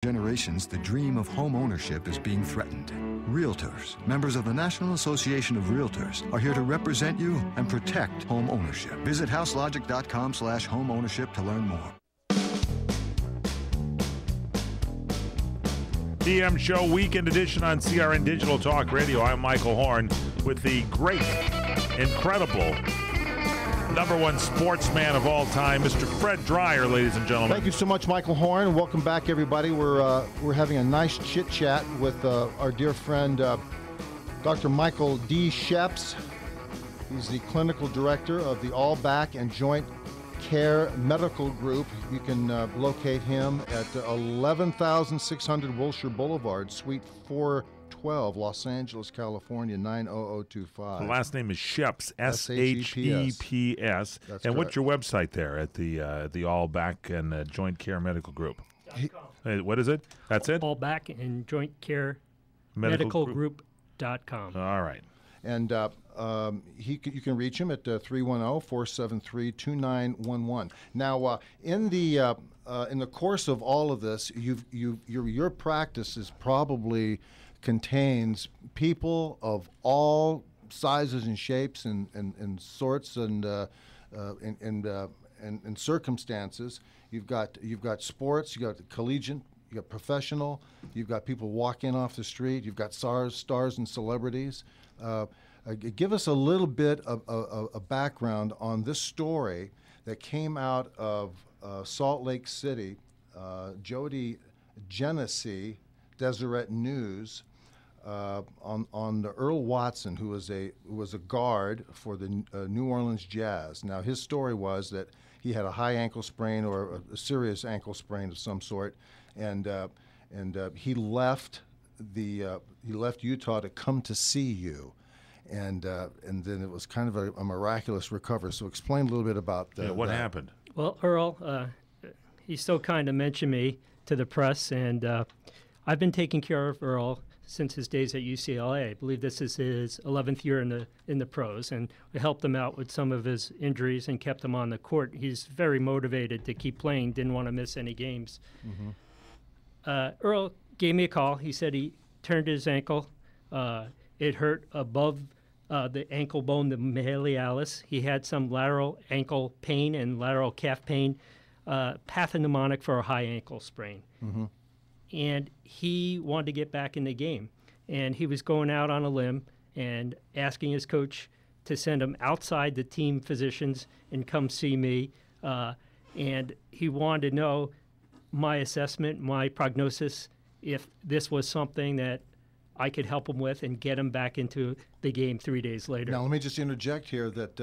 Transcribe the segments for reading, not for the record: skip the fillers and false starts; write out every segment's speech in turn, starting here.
generations, the dream of home ownership is being threatened. Realtors, members of the National Association of Realtors, are here to represent you and protect home ownership. Visit houselogic.com/home ownership to learn more. PM Show Weekend Edition on CRN Digital Talk Radio. I'm Michael Horn with the great, incredible, #1 sportsman of all time, Mr. Fred Dryer, ladies and gentlemen. Thank you so much, Michael Horn. Welcome back, everybody. We're having a nice chit-chat with our dear friend, Dr. Michael D. Sheps. He's the clinical director of the All Back and Joint Care Medical Group. You can locate him at 11,600 Wilshire Boulevard, Suite 412, Los Angeles, California, 90025. The last name is Sheps, S-H-E-P-S. And what's your website there at the All Back and Joint Care Medical Group? What is it? That's it? All Back and Joint Care Medical Group.com. All right. And you can reach him at 310-473-2911. Now, in the course of all of this, your practice probably contains people of all sizes and shapes and sorts and circumstances. You've got sports, you've got collegiate, you've got professional, you've got people walking off the street, you've got stars and celebrities. Give us a little bit of a background on this story that came out of Salt Lake City. Jody Genesee, Deseret News, on the Earl Watson, who was a guard for the New Orleans Jazz. Now, his story was that he had a high ankle sprain or a serious ankle sprain of some sort, and he left Utah to come to see you, and then it was kind of a miraculous recovery. So explain a little bit about what happened. Well, Earl, he so kind of mentioned me to the press, and I've been taking care of Earl since his days at UCLA. I believe this is his 11th year in the pros, and we helped him out with some of his injuries and kept him on the court. He's very motivated to keep playing, didn't want to miss any games. Mm-hmm. Earl gave me a call. He said he turned his ankle. It hurt above the ankle bone, the malleolus. He had some lateral ankle pain and lateral calf pain, pathognomonic for a high ankle sprain. Mm-hmm. And he wanted to get back in the game. And he was going out on a limb and asking his coach to send him outside the team physicians and come see me. And he wanted to know my assessment, my prognosis, if this was something that I could help him with and get him back into the game 3 days later. Now, let me just interject here that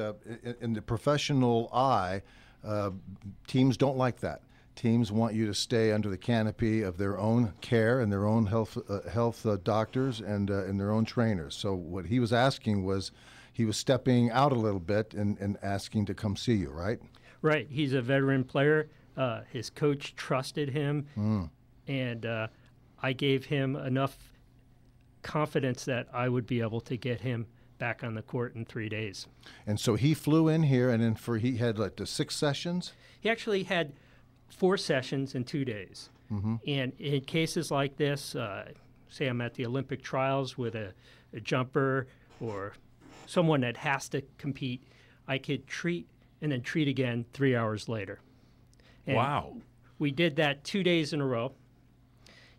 in the professional eye, teams don't like that. Teams want you to stay under the canopy of their own care and their own health doctors and their own trainers. So what he was asking was, he was stepping out a little bit and asking to come see you, right? Right. He's a veteran player. His coach trusted him, and I gave him enough confidence that I would be able to get him back on the court in 3 days. And so he flew in here, and then he had like the 6 sessions? He actually had 4 sessions in 2 days. Mm-hmm. And in cases like this, say I'm at the Olympic trials with a jumper or someone that has to compete, I could treat and then treat again 3 hours later. And wow. We did that 2 days in a row.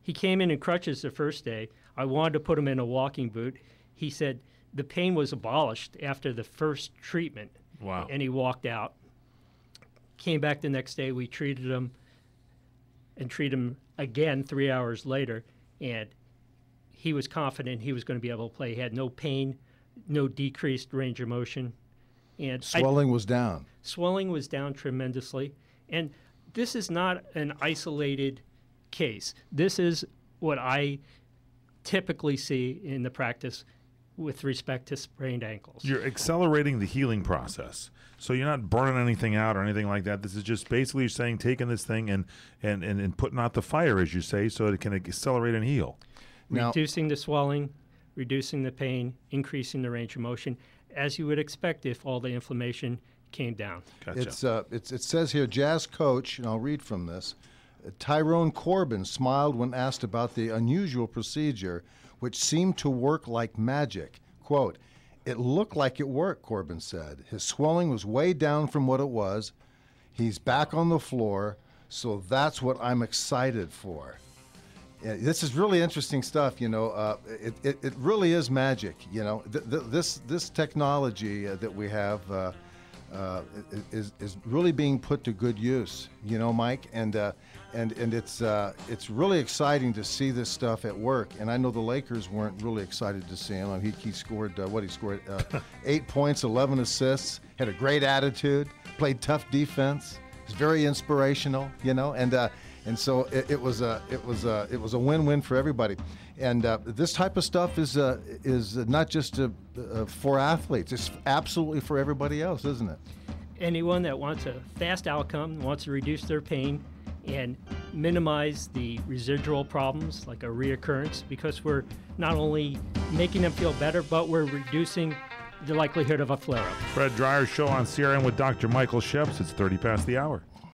He came in crutches the first day. I wanted to put him in a walking boot. He said the pain was abolished after the first treatment. Wow. And he walked out. Came back the next day. We treated him and treated him again 3 hours later. And he was confident he was going to be able to play. He had no pain, no decreased range of motion. And swelling was down. Swelling was down tremendously. And this is not an isolated case. This is what I typically see in the practice with respect to sprained ankles. You're accelerating the healing process. So you're not burning anything out or anything like that. This is just basically you're saying taking this thing and putting out the fire, as you say, so it can accelerate and heal. Now, reducing the swelling, reducing the pain, increasing the range of motion, as you would expect if all the inflammation came down. Gotcha. It says here, Jazz coach, and I'll read from this, Tyrone Corbin smiled when asked about the unusual procedure, which seemed to work like magic. Quote, "It looked like it worked," Corbin said. "His swelling was way down from what it was. He's back on the floor, so that's what I'm excited for." Yeah, this is really interesting stuff, you know. It really is magic, you know. This technology that we have is really being put to good use, you know, Mike. And it's really exciting to see this stuff at work. And I know the Lakers weren't really excited to see him. He scored 8 points, 11 assists, had a great attitude, played tough defense. He's very inspirational, you know, and so it was a win-win for everybody. And this type of stuff is not just for athletes; it's absolutely for everybody else, isn't it? Anyone that wants a fast outcome, wants to reduce their pain, and minimize the residual problems like a reoccurrence, because we're not only making them feel better, but we're reducing the likelihood of a flare-up. Fred Dryer Show on CRN with Dr. Michael Sheps. It's 30 past the hour.